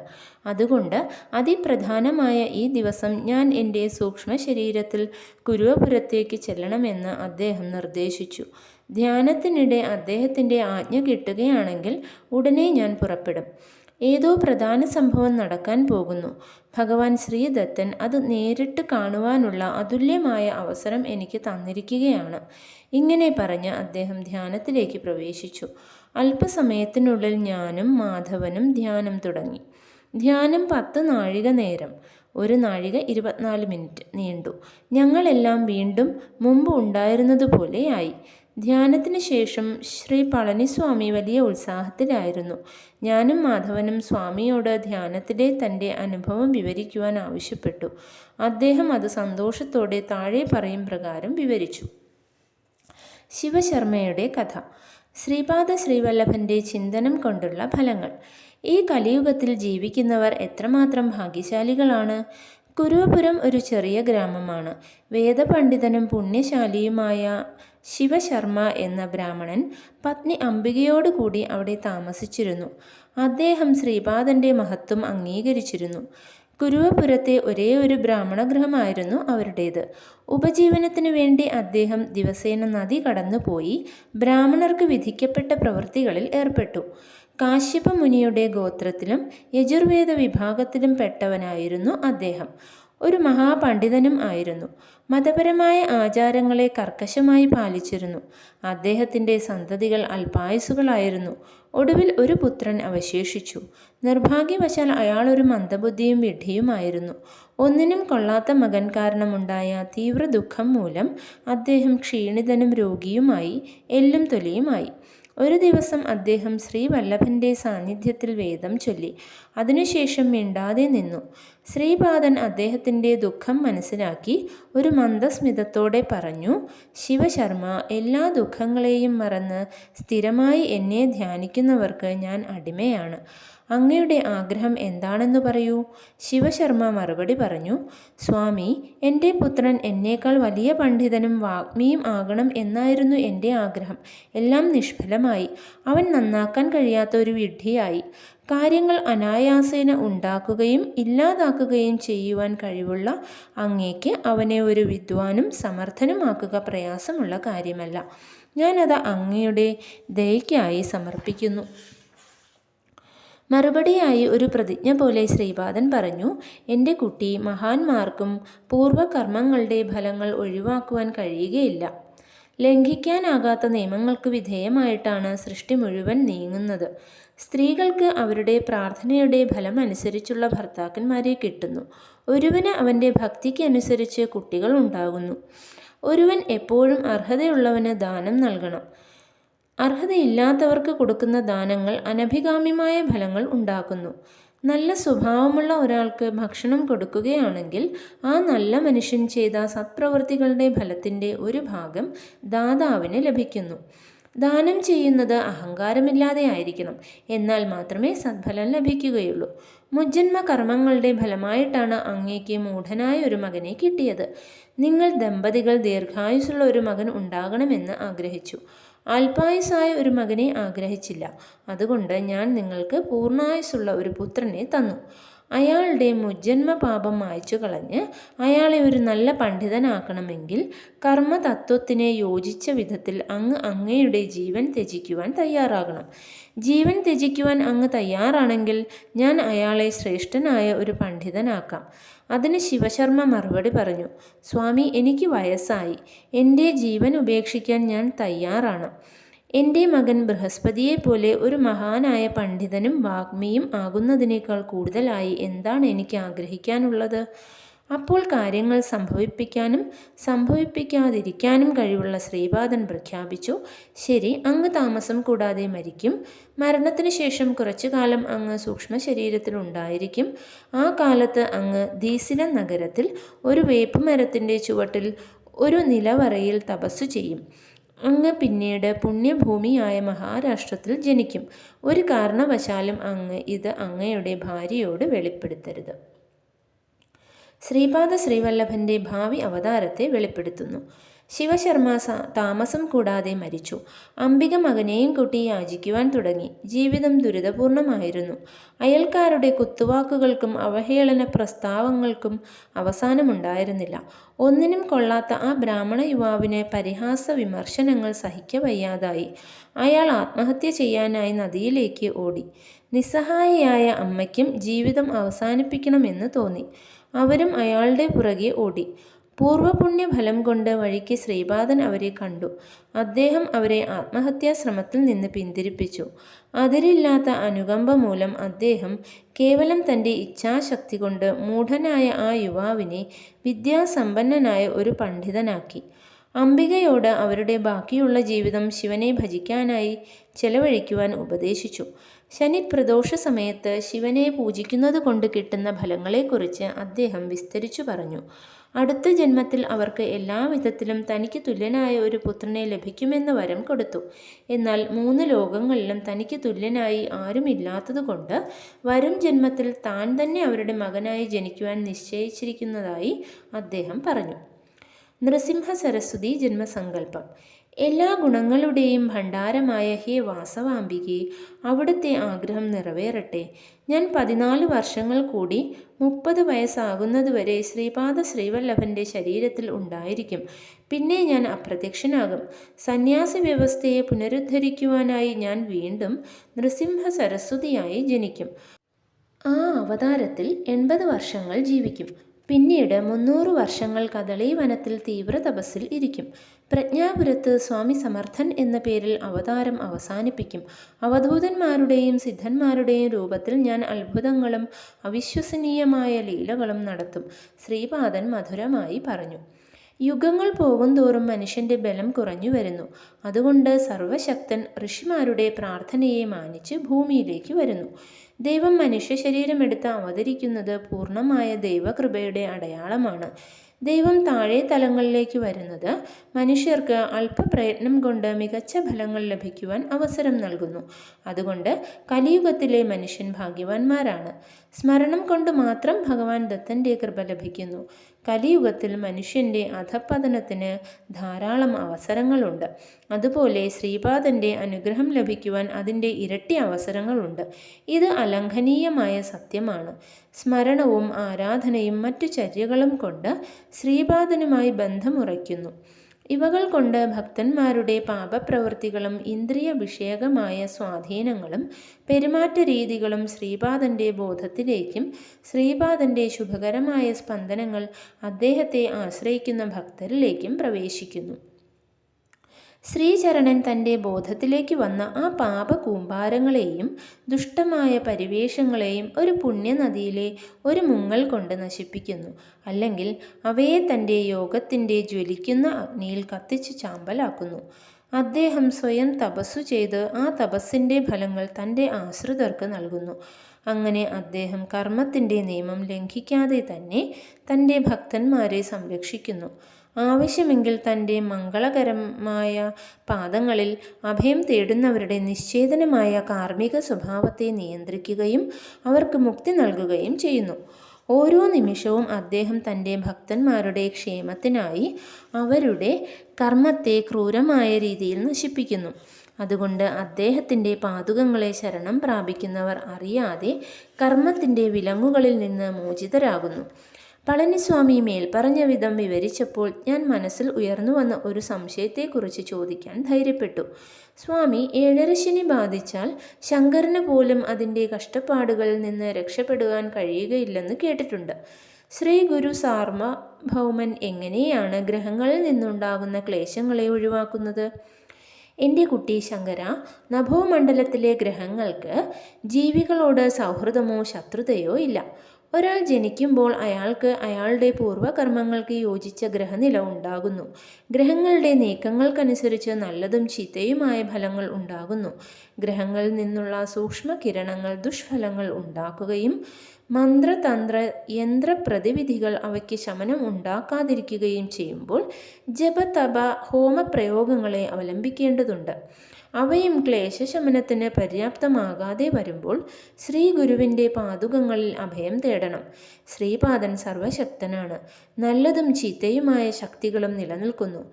അതുകൊണ്ട് അതിപ്രധാനമായ ഈ ദിവസം ഞാൻ എൻ്റെ സൂക്ഷ്മ ശരീരത്തിൽ കുരുവപുരത്തേക്ക് ചെല്ലണമെന്ന് അദ്ദേഹം നിർദ്ദേശിച്ചു. ധ്യാനത്തിനിടെ അദ്ദേഹത്തിൻ്റെ ആജ്ഞ കിട്ടുകയാണെങ്കിൽ ഉടനെ ഞാൻ പുറപ്പെടും. ഏതോ പ്രധാന സംഭവം നടക്കാൻ പോകുന്നു. ഭഗവാൻ ശ്രീദത്തൻ അത് നേരിട്ട് കാണുവാനുള്ള അതുല്യമായ അവസരം എനിക്ക് തന്നിരിക്കുകയാണ്. ഇങ്ങനെ പറഞ്ഞ് അദ്ദേഹം ധ്യാനത്തിലേക്ക് പ്രവേശിച്ചു. അല്പസമയത്തിനുള്ളിൽ ഞാനും മാധവനും ധ്യാനം തുടങ്ങി. ധ്യാനം 10 നാഴിക നേരം, 1 നാഴിക 24 മിനിറ്റ് നീണ്ടു. ഞങ്ങളെല്ലാം വീണ്ടും മുമ്പ് ഉണ്ടായിരുന്നതുപോലെയായി. ധ്യാനത്തിന് ശേഷം ശ്രീ പളനിസ്വാമി വലിയ ഉത്സാഹത്തിലായിരുന്നു. ഞാനും മാധവനും സ്വാമിയോട് ധ്യാനത്തിലെ തൻ്റെ അനുഭവം വിവരിക്കുവാൻ ആവശ്യപ്പെട്ടു. അദ്ദേഹം അത് സന്തോഷത്തോടെ താഴെ പറയും പ്രകാരം വിവരിച്ചു. ശിവശർമ്മയുടെ കഥ. ശ്രീപാദ ശ്രീവല്ലഭൻ്റെ ചിന്തനം കൊണ്ടുള്ള ഫലങ്ങൾ. ഈ കലിയുഗത്തിൽ ജീവിക്കുന്നവർ എത്രമാത്രം ഭാഗ്യശാലികളാണ്. കുരുവപുരം ഒരു ചെറിയ ഗ്രാമമാണ്. വേദപണ്ഡിതനും പുണ്യശാലിയുമായ ശിവശർമ്മ എന്ന ബ്രാഹ്മണൻ പത്നി അംബികയോടുകൂടി അവിടെ താമസിച്ചിരുന്നു. അദ്ദേഹം ശ്രീപാദൻ്റെ മഹത്വം അംഗീകരിച്ചിരുന്നു. കുരുവപുരത്തെ ഒരേ ഒരു ബ്രാഹ്മണഗൃഹമായിരുന്നു അവരുടേത്. ഉപജീവനത്തിനു വേണ്ടി അദ്ദേഹം ദിവസേന നദി കടന്നുപോയി ബ്രാഹ്മണർക്ക് വിധിക്കപ്പെട്ട പ്രവൃത്തികളിൽ ഏർപ്പെട്ടു. കാശ്യപ മുനിയുടെ ഗോത്രത്തിലും യജുർവേദ വിഭാഗത്തിലും പെട്ടവനായിരുന്നു അദ്ദേഹം. ഒരു മഹാപണ്ഡിതനും ആയിരുന്നു. മതപരമായ ആചാരങ്ങളെ കർക്കശമായി പാലിച്ചിരുന്നു. അദ്ദേഹത്തിൻ്റെ സന്തതികൾ അല്പായുസുകളായിരുന്നു. ഒടുവിൽ ഒരു പുത്രൻ അവശേഷിച്ചു. നിർഭാഗ്യവശാൽ അയാൾ ഒരു മന്ദബുദ്ധിയും വിഡ്ഢിയുമായിരുന്നു. ഒന്നിനും കൊള്ളാത്ത മകൻ കാരണമുണ്ടായ തീവ്ര ദുഃഖം മൂലം അദ്ദേഹം ക്ഷീണിതനും രോഗിയുമായി, എല്ലും തൊലിയുമായി. ഒരു ദിവസം അദ്ദേഹം ശ്രീവല്ലഭൻ്റെ സാന്നിധ്യത്തിൽ വേദം ചൊല്ലി. അതിനുശേഷം മിണ്ടാതെ നിന്നു. ശ്രീപാദൻ അദ്ദേഹത്തിൻ്റെ ദുഃഖം മനസ്സിലാക്കി ഒരു മന്ദസ്മിതത്തോടെ പറഞ്ഞു, ശിവശർമ്മ, എല്ലാ ദുഃഖങ്ങളെയും മറന്ന് സ്ഥിരമായി എന്നെ ധ്യാനിക്കുന്നവർക്ക് ഞാൻ അടിമയാണ്. അങ്ങയുടെ ആഗ്രഹം എന്താണെന്ന് പറയൂ. ശിവശർമ്മ മറുപടി പറഞ്ഞു, സ്വാമി, എൻ്റെ പുത്രൻ എന്നേക്കാൾ വലിയ പണ്ഡിതനും വാഗ്മിയും ആകണം എന്നായിരുന്നു എൻ്റെ ആഗ്രഹം. എല്ലാം നിഷ്ഫലമായി. അവൻ നന്നാക്കാൻ കഴിയാത്ത ഒരു വിഡ്ഢിയായി. കാര്യങ്ങൾ അനായാസേന ഉണ്ടാക്കുകയും ഇല്ലാതാക്കുകയും ചെയ്യുവാൻ കഴിവുള്ള അങ്ങേക്ക് അവനെ ഒരു വിദ്വാനും സമർത്ഥനുമാക്കുക പ്രയാസമുള്ള കാര്യമല്ല. ഞാനത് അങ്ങയുടെ ദയയ്ക്കായി സമർപ്പിക്കുന്നു. മറുപടിയായി ഒരു പ്രതിജ്ഞ പോലെ ശ്രീപാദൻ പറഞ്ഞു, എൻ്റെ കുട്ടി, മഹാന്മാർക്കും പൂർവകർമ്മങ്ങളുടെ ഫലങ്ങൾ ഒഴിവാക്കുവാൻ കഴിയുകയില്ല. ലംഘിക്കാനാകാത്ത നിയമങ്ങൾക്ക് വിധേയമായിട്ടാണ് സൃഷ്ടി മുഴുവൻ നീങ്ങുന്നത്. സ്ത്രീകൾക്ക് അവരുടെ പ്രാർത്ഥനയുടെ ഫലം അനുസരിച്ചുള്ള ഭർത്താക്കന്മാരെ കിട്ടുന്നു. ഒരുവന് അവൻ്റെ ഭക്തിക്ക് അനുസരിച്ച് കുട്ടികൾ ഉണ്ടാകുന്നു. ഒരുവൻ എപ്പോഴും അർഹതയുള്ളവന് ദാനം നൽകണം. അർഹതയില്ലാത്തവർക്ക് കൊടുക്കുന്ന ദാനങ്ങൾ അനഭികാമ്യമായ ഫലങ്ങൾ ഉണ്ടാക്കുന്നു. നല്ല സ്വഭാവമുള്ള ഒരാൾക്ക് ഭക്ഷണം കൊടുക്കുകയാണെങ്കിൽ ആ നല്ല മനുഷ്യൻ ചെയ്ത സത്പ്രവൃത്തികളുടെ ഫലത്തിൻ്റെ ഒരു ഭാഗം ദാതാവിന് ലഭിക്കുന്നു. ദാനം ചെയ്യുന്നത് അഹങ്കാരമില്ലാതെ ആയിരിക്കണം. എന്നാൽ മാത്രമേ സദ്ഫലം ലഭിക്കുകയുള്ളൂ. മുജ്ജന്മ കർമ്മങ്ങളുടെ ഫലമായിട്ടാണ് അങ്ങേക്ക് മൂഢനായ ഒരു മകനെ കിട്ടിയത്. നിങ്ങൾ ദമ്പതികൾ ദീർഘായുസ്സുള്ള ഒരു മകൻ ഉണ്ടാകണമെന്ന് ആഗ്രഹിച്ചു. അല്പായുസ്സായ ഒരു മകനെ ആഗ്രഹിച്ചില്ല. അതുകൊണ്ട് ഞാൻ നിങ്ങൾക്ക് പൂർണ്ണായുസ്സുള്ള ഒരു പുത്രനെ തന്നു. അയാളുടെ മുജ്ജന്മ പാപം മായ്ച്ചു കളഞ്ഞ് അയാളെ ഒരു നല്ല പണ്ഡിതനാക്കണമെങ്കിൽ കർമ്മതത്വത്തിന് യോജിച്ച വിധത്തിൽ അങ്ങയുടെ ജീവൻ ത്യജിക്കുവാൻ തയ്യാറാകണം. ജീവൻ ത്യജിക്കുവാൻ അങ്ങ് തയ്യാറാണെങ്കിൽ ഞാൻ അയാളെ ശ്രേഷ്ഠനായ ഒരു പണ്ഡിതനാക്കാം. അതിന് ശിവശർമ്മ മറുപടി പറഞ്ഞു, സ്വാമി, എനിക്ക് വയസ്സായി. എൻ്റെ ജീവൻ ഉപേക്ഷിക്കാൻ ഞാൻ തയ്യാറാണ്. എൻ്റെ മകൻ ബൃഹസ്പതിയെപ്പോലെ ഒരു മഹാനായ പണ്ഡിതനും വാഗ്മിയും ആകുന്നതിനേക്കാൾ കൂടുതലായി എന്താണ് എനിക്ക് ആഗ്രഹിക്കാനുള്ളത്? അപ്പോൾ കാര്യങ്ങൾ സംഭവിപ്പിക്കാനും സംഭവിപ്പിക്കാതിരിക്കാനും കഴിവുള്ള ശ്രീപാദൻ പ്രഖ്യാപിച്ചു, ശരി, അങ്ങ് താമസം കൂടാതെ മരിക്കും. മരണത്തിന് ശേഷം കുറച്ചു കാലം അങ്ങ് സൂക്ഷ്മ ശരീരത്തിലുണ്ടായിരിക്കും. ആ കാലത്ത് അങ്ങ് ദീസില നഗരത്തിൽ ഒരു വേപ്പുമരത്തിൻ്റെ ചുവട്ടിൽ ഒരു നിലവറയിൽ തപസ്സു ചെയ്യും. അങ്ങ് പിന്നീട് പുണ്യഭൂമിയായ മഹാരാഷ്ട്രത്തിൽ ജനിക്കും. ഒരു കാരണവശാലും അങ്ങ് ഇത് അങ്ങയുടെ ഭാര്യയോട് വെളിപ്പെടുത്തരുത്. ശ്രീപാദ ശ്രീവല്ലഭൻ്റെ ഭാവി അവതാരത്തെ വെളിപ്പെടുത്തുന്നു. ശിവശർമ്മ താമസം കൂടാതെ മരിച്ചു. അംബിക മകനെയും കൂട്ടി യാചിക്കുവാൻ തുടങ്ങി. ജീവിതം ദുരിതപൂർണമായിരുന്നു. അയൽക്കാരുടെ കുത്തുവാക്കുകൾക്കും അവഹേളന പ്രസ്താവങ്ങൾക്കും അവസാനമുണ്ടായിരുന്നില്ല. ഒന്നിനും കൊള്ളാത്ത ആ ബ്രാഹ്മണ യുവാവിന് പരിഹാസ വിമർശനങ്ങൾ സഹിക്കവയ്യാതായി. അയാൾ ആത്മഹത്യ ചെയ്യാനായി നദിയിലേക്ക് ഓടി. നിസ്സഹായയായ അമ്മയ്ക്കും ജീവിതം അവസാനിപ്പിക്കണമെന്ന് തോന്നി. അവരും അയാളുടെ പുറകെ ഓടി. പൂർവപുണ്യഫലം കൊണ്ട് വഴിക്ക് ശ്രീപാദൻ അവരെ കണ്ടു. അദ്ദേഹം അവരെ ആത്മഹത്യാശ്രമത്തിൽ നിന്ന് പിന്തിരിപ്പിച്ചു. അതിരില്ലാത്ത അനുകമ്പ മൂലം അദ്ദേഹം കേവലം തൻ്റെ ഇച്ഛാശക്തി കൊണ്ട് മൂഢനായ ആ യുവാവിനെ വിദ്യാസമ്പന്നനായ ഒരു പണ്ഡിതനാക്കി. അംബികയോട് അവരുടെ ബാക്കിയുള്ള ജീവിതം ശിവനെ ഭജിക്കാനായി ചെലവഴിക്കുവാൻ ഉപദേശിച്ചു. ശനിപ്രദോഷ സമയത്ത് ശിവനെ പൂജിക്കുന്നത് കൊണ്ട് കിട്ടുന്ന ഫലങ്ങളെക്കുറിച്ച് അദ്ദേഹം വിസ്തരിച്ചു പറഞ്ഞു. അടുത്ത ജന്മത്തിൽ അവർക്ക് എല്ലാവിധത്തിലും തനിക്ക് തുല്യനായ ഒരു പുത്രനെ ലഭിക്കുമെന്ന് വരം കൊടുത്തു. എന്നാൽ 3 ലോകങ്ങളിലും തനിക്ക് തുല്യനായി ആരുമില്ലാത്തതുകൊണ്ട് വരും ജന്മത്തിൽ താൻ തന്നെ അവരുടെ മകനായി ജനിക്കുവാൻ നിശ്ചയിച്ചിരിക്കുന്നതായി അദ്ദേഹം പറഞ്ഞു. നൃസിംഹ സരസ്വതി ജന്മസങ്കല്പം. എല്ലാ ഗുണങ്ങളുടെയും ഭണ്ഡാരമായ ഹേ വാസവാംബികെ, അവിടുത്തെ ആഗ്രഹം നിറവേറട്ടെ. ഞാൻ 14 വർഷങ്ങൾ കൂടി 30 വയസ്സാകുന്നതുവരെ ശ്രീപാദ ശ്രീവല്ലഭൻ്റെ ശരീരത്തിൽ ഉണ്ടായിരിക്കും. പിന്നെ ഞാൻ അപ്രത്യക്ഷനാകും. സന്യാസി വ്യവസ്ഥയെ പുനരുദ്ധരിക്കുവാനായി ഞാൻ വീണ്ടും നൃസിംഹ സരസ്വതിയായി ജനിക്കും. ആ അവതാരത്തിൽ 80 വർഷങ്ങൾ ജീവിക്കും. പിന്നീട് 300 വർഷങ്ങൾ കദളി വനത്തിൽ തീവ്ര തപസ്സിൽ ഇരിക്കും. പ്രജ്ഞാപുരത്ത് സ്വാമി സമർത്ഥൻ എന്ന പേരിൽ അവതാരം അവസാനിപ്പിക്കും. അവധൂതന്മാരുടെയും സിദ്ധന്മാരുടെയും രൂപത്തിൽ ഞാൻ അത്ഭുതങ്ങളും അവിശ്വസനീയമായ ലീലകളും നടത്തും. ശ്രീപാദൻ മധുരമായി പറഞ്ഞു. യുഗങ്ങൾ പോകുന്തോറും മനുഷ്യൻ്റെ ബലം കുറഞ്ഞു വരുന്നു. അതുകൊണ്ട് സർവശക്തൻ ഋഷിമാരുടെ പ്രാർത്ഥനയെ മാനിച്ച് ഭൂമിയിലേക്ക് വരുന്നു. ദൈവം മനുഷ്യ ശരീരമെടുത്ത് അവതരിക്കുന്നത് പൂർണ്ണമായ ദൈവകൃപയുടെ അടയാളമാണ്. ദൈവം താഴെ തലങ്ങളിലേക്ക് വരുന്നത് മനുഷ്യർക്ക് അല്പപ്രയത്നം കൊണ്ട് മികച്ച ഫലങ്ങൾ ലഭിക്കുവാൻ അവസരം നൽകുന്നു. അതുകൊണ്ട് കലിയുഗത്തിലെ മനുഷ്യൻ ഭാഗ്യവാന്മാരാണ്. സ്മരണം കൊണ്ട് മാത്രം ഭഗവാൻ ദത്തൻ്റെ കൃപ ലഭിക്കുന്നു. കലിയുഗത്തിൽ മനുഷ്യൻ്റെ അധപ്പതനത്തിന് ധാരാളം അവസരങ്ങളുണ്ട്. അതുപോലെ ശ്രീപാദൻ്റെ അനുഗ്രഹം ലഭിക്കുവാൻ അതിൻ്റെ ഇരട്ടി അവസരങ്ങളുണ്ട്. ഇത് അലംഘനീയമായ സത്യമാണ്. സ്മരണവും ആരാധനയും മറ്റു ചര്യകളും കൊണ്ട് ശ്രീപാദനുമായി ബന്ധമുറയ്ക്കുന്നു. ഇവകൾ കൊണ്ട് ഭക്തന്മാരുടെ പാപപ്രവൃത്തികളും ഇന്ദ്രിയ വിഷയകമായ സ്വാധീനങ്ങളും പെരുമാറ്റ രീതികളും ശ്രീപാദൻ്റെ ബോധത്തിലേക്കും ശ്രീപാദൻ്റെ ശുഭകരമായ സ്പന്ദനങ്ങൾ അദ്ദേഹത്തെ ആശ്രയിക്കുന്ന ഭക്തരിലേക്കും പ്രവേശിക്കുന്നു. ശ്രീചരണൻ തൻ്റെ ബോധത്തിലേക്ക് വന്ന ആ പാപകൂമ്പാരങ്ങളെയും ദുഷ്ടമായ പരിവേഷങ്ങളെയും ഒരു പുണ്യനദിയിലെ ഒരു മുങ്ങൽ കൊണ്ട് നശിപ്പിക്കുന്നു. അല്ലെങ്കിൽ അവയെ തൻ്റെ യോഗത്തിൻ്റെ ജ്വലിക്കുന്ന അഗ്നിയിൽ കത്തിച്ച് ചാമ്പലാക്കുന്നു. അദ്ദേഹം സ്വയം തപസ്സു ചെയ്ത് ആ തപസ്സിൻ്റെ ഫലങ്ങൾ തൻ്റെ ആശ്രിതർക്ക് നൽകുന്നു. അങ്ങനെ അദ്ദേഹം കർമ്മത്തിൻ്റെ നിയമം ലംഘിക്കാതെ തന്നെ തൻ്റെ ഭക്തന്മാരെ സംരക്ഷിക്കുന്നു. ആവശ്യമെങ്കിൽ തൻ്റെ മംഗളകരമായ പാദങ്ങളിൽ അഭയം തേടുന്നവരുടെ നിശ്ചേതനമായ കാർമ്മിക സ്വഭാവത്തെ നിയന്ത്രിക്കുകയും അവർക്ക് മുക്തി നൽകുകയും ചെയ്യുന്നു. ഓരോ നിമിഷവും അദ്ദേഹം തൻ്റെ ഭക്തന്മാരുടെ ക്ഷേമത്തിനായി അവരുടെ കർമ്മത്തെ ക്രൂരമായ രീതിയിൽ നശിപ്പിക്കുന്നു. അതുകൊണ്ട് അദ്ദേഹത്തിൻ്റെ പാദുകങ്ങളെ ശരണം പ്രാപിക്കുന്നവർ അറിയാതെ കർമ്മത്തിൻ്റെ വിലങ്ങുകളിൽ നിന്ന് മോചിതരാകുന്നു. പളനിസ്വാമി മേൽപ്പറഞ്ഞ വിധം വിവരിച്ചപ്പോൾ ഞാൻ മനസ്സിൽ ഉയർന്നു വന്ന ഒരു സംശയത്തെക്കുറിച്ച് ചോദിക്കാൻ ധൈര്യപ്പെട്ടു. സ്വാമി, ഏഴരശനി ബാധിച്ചാൽ ശങ്കരന് പോലും അതിൻ്റെ കഷ്ടപ്പാടുകളിൽ നിന്ന് രക്ഷപ്പെടുവാൻ കഴിയുകയില്ലെന്ന് കേട്ടിട്ടുണ്ട്. ശ്രീ ഗുരു സാർവഭൗമൻ എങ്ങനെയാണ് ഗ്രഹങ്ങളിൽ നിന്നുണ്ടാകുന്ന ക്ലേശങ്ങളെ ഒഴിവാക്കുന്നത്? എൻ്റെ കുട്ടി ശങ്കര, നഭോമണ്ഡലത്തിലെ ഗ്രഹങ്ങൾക്ക് ജീവികളോട് സൗഹൃദമോ ശത്രുതയോ ഇല്ല. ഒരാൾ ജനിക്കുമ്പോൾ അയാൾക്ക് അയാളുടെ പൂർവ്വകർമ്മങ്ങൾക്ക് യോജിച്ച ഗ്രഹനില ഉണ്ടാകുന്നു. ഗ്രഹങ്ങളുടെ നീക്കങ്ങൾക്കനുസരിച്ച് നല്ലതും ചീത്തയുമായ ഫലങ്ങൾ ഉണ്ടാകുന്നു. ഗ്രഹങ്ങളിൽ നിന്നുള്ള സൂക്ഷ്മ കിരണങ്ങൾ ദുഷ്ഫലങ്ങൾ ഉണ്ടാക്കുകയും മന്ത്രതന്ത്ര യന്ത്രപ്രതിവിധികൾ അവയ്ക്ക് ശമനം ഉണ്ടാക്കാതിരിക്കുകയും ചെയ്യുമ്പോൾ ജപതപ ഹോമപ്രയോഗങ്ങളെ അവലംബിക്കേണ്ടതുണ്ട്. അവയും ക്ലേശശമനത്തിന് പര്യാപ്തമാകാതെ വരുമ്പോൾ ശ്രീ ഗുരുവിൻ്റെ പാദുകങ്ങളിൽ അഭയം തേടണം. ശ്രീപാദൻ സർവശക്തനാണ്. നല്ലതും ചീത്തയുമായ ശക്തികളും നിലനിൽക്കുന്നു.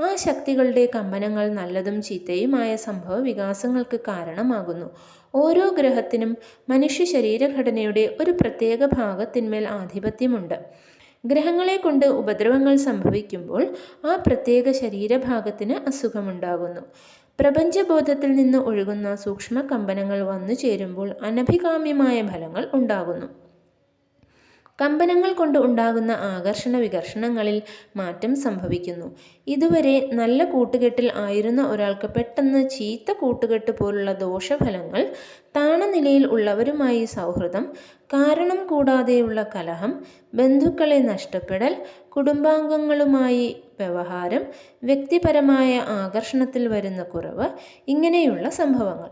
ആ ശക്തികളുടെ കമ്പനങ്ങൾ നല്ലതും ചീത്തയുമായ സംഭവ വികാസങ്ങൾക്ക് കാരണമാകുന്നു. ഓരോ ഗ്രഹത്തിനും മനുഷ്യ ശരീരഘടനയുടെ ഒരു പ്രത്യേക ഭാഗത്തിന്മേൽ ആധിപത്യമുണ്ട്. ഗ്രഹങ്ങളെ കൊണ്ട് ഉപദ്രവങ്ങൾ സംഭവിക്കുമ്പോൾ ആ പ്രത്യേക ശരീരഭാഗത്തിന് അസുഖമുണ്ടാകുന്നു. പ്രപഞ്ചബോധത്തിൽ നിന്ന് ഒഴുകുന്ന സൂക്ഷ്മ കമ്പനങ്ങൾ വന്നു ചേരുമ്പോൾ അനഭികാമ്യമായ ഫലങ്ങൾ ഉണ്ടാകുന്നു. കമ്പനങ്ങൾ കൊണ്ട് ഉണ്ടാകുന്ന ആകർഷണ വികർഷണങ്ങളിൽ മാറ്റം സംഭവിക്കുന്നു. ഇതുവരെ നല്ല കൂട്ടുകെട്ടിൽ ആയിരുന്ന ഒരാൾക്ക് പെട്ടെന്ന് ചീത്ത കൂട്ടുകെട്ട് പോലുള്ള ദോഷഫലങ്ങൾ, താണനിലയിൽ ഉള്ളവരുമായി സൗഹൃദം, കാരണം കൂടാതെയുള്ള കലഹം, ബന്ധുക്കളെ നഷ്ടപ്പെടൽ, കുടുംബാംഗങ്ങളുമായി വ്യവഹാരം, വ്യക്തിപരമായ ആകർഷണത്തിൽ വരുന്ന കുറവ്, ഇങ്ങനെയുള്ള സംഭവങ്ങൾ.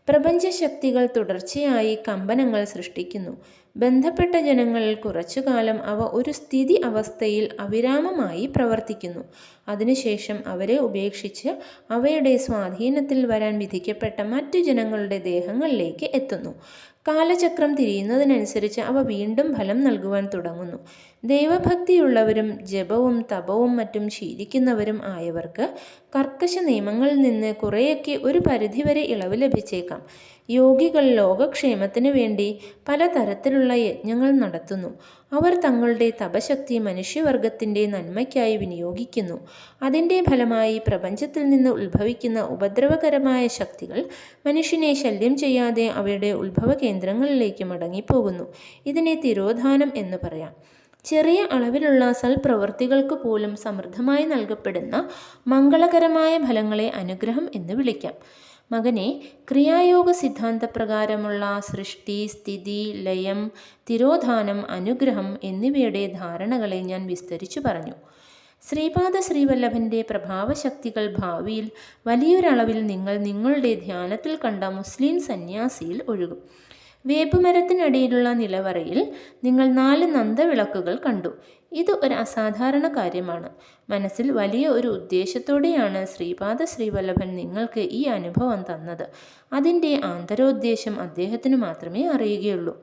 പ്രപഞ്ചശക്തികൾ തുടർച്ചയായി കമ്പനങ്ങൾ സൃഷ്ടിക്കുന്നു. ബന്ധപ്പെട്ട ജനങ്ങളിൽ കുറച്ചുകാലം അവ ഒരു സ്ഥിതി അവസ്ഥയിൽ അവിരാമമായി പ്രവർത്തിക്കുന്നു. അതിനുശേഷം അവരെ ഉപേക്ഷിച്ച് അവയുടെ സ്വാധീനത്തിൽ വരാൻ വിധിക്കപ്പെട്ട മറ്റു ജനങ്ങളുടെ ദേഹങ്ങളിലേക്ക് എത്തുന്നു. കാലചക്രം തിരിയുന്നതിനനുസരിച്ച് അവ വീണ്ടും ഫലം നൽകുവാൻ തുടങ്ങുന്നു. ദൈവഭക്തിയുള്ളവരും ജപവും തപവും മറ്റും ശീലിക്കുന്നവരും ആയവർക്ക് കർക്കശ നിയമങ്ങളിൽ നിന്ന് കുറേയൊക്കെ ഒരു പരിധിവരെ ഇളവ് ലഭിച്ചേക്കാം. യോഗികൾ ലോകക്ഷേമത്തിന് വേണ്ടി പലതരത്തിലുള്ള യജ്ഞങ്ങൾ നടത്തുന്നു. അവർ തങ്ങളുടെ തപശക്തി മനുഷ്യവർഗത്തിൻ്റെ നന്മയ്ക്കായി വിനിയോഗിക്കുന്നു. അതിൻ്റെ ഫലമായി പ്രപഞ്ചത്തിൽ നിന്ന് ഉത്ഭവിക്കുന്ന ഉപദ്രവകരമായ ശക്തികൾ മനുഷ്യനെ ശല്യം ചെയ്യാതെ അവയുടെ ഉത്ഭവ കേന്ദ്രങ്ങളിലേക്ക് മടങ്ങിപ്പോകുന്നു. ഇതിനെ തിരോധാനം എന്ന് പറയാം. ചെറിയ അളവിലുള്ള സൽപ്രവൃത്തികൾക്ക് പോലും സമൃദ്ധമായി നൽകപ്പെടുന്ന മംഗളകരമായ ഫലങ്ങളെ അനുഗ്രഹം എന്ന് വിളിക്കാം. മകനെ, ക്രിയായോഗ സിദ്ധാന്തപ്രകാരമുള്ള സൃഷ്ടി, സ്ഥിതി, ലയം, തിരോധാനം, അനുഗ്രഹം എന്നിവയുടെ ധാരണകളെ ഞാൻ വിസ്തരിച്ചു പറഞ്ഞു. ശ്രീപാദ ശ്രീവല്ലഭൻ്റെ പ്രഭാവശക്തികൾ ഭാവിയിൽ വലിയൊരളവിൽ നിങ്ങളുടെ ധ്യാനത്തിൽ കണ്ട മുസ്ലിം സന്യാസിയിൽ ഒഴുകും. വേപ്പുമരത്തിനടിയിലുള്ള നിലവറയിൽ നിങ്ങൾ 4 നന്ദവിളക്കുകൾ കണ്ടു. ഇത് ഒരു അസാധാരണ കാര്യമാണ്. മനസ്സിൽ വലിയ ഒരു ഉദ്ദേശത്തോടെയാണ് ശ്രീപാദ ശ്രീവല്ലഭൻ നിങ്ങൾക്ക് ഈ അനുഭവം തന്നത്. അതിൻ്റെ ആന്തരോദ്ദേശം അദ്ദേഹത്തിന് മാത്രമേ അറിയുകയുള്ളൂ.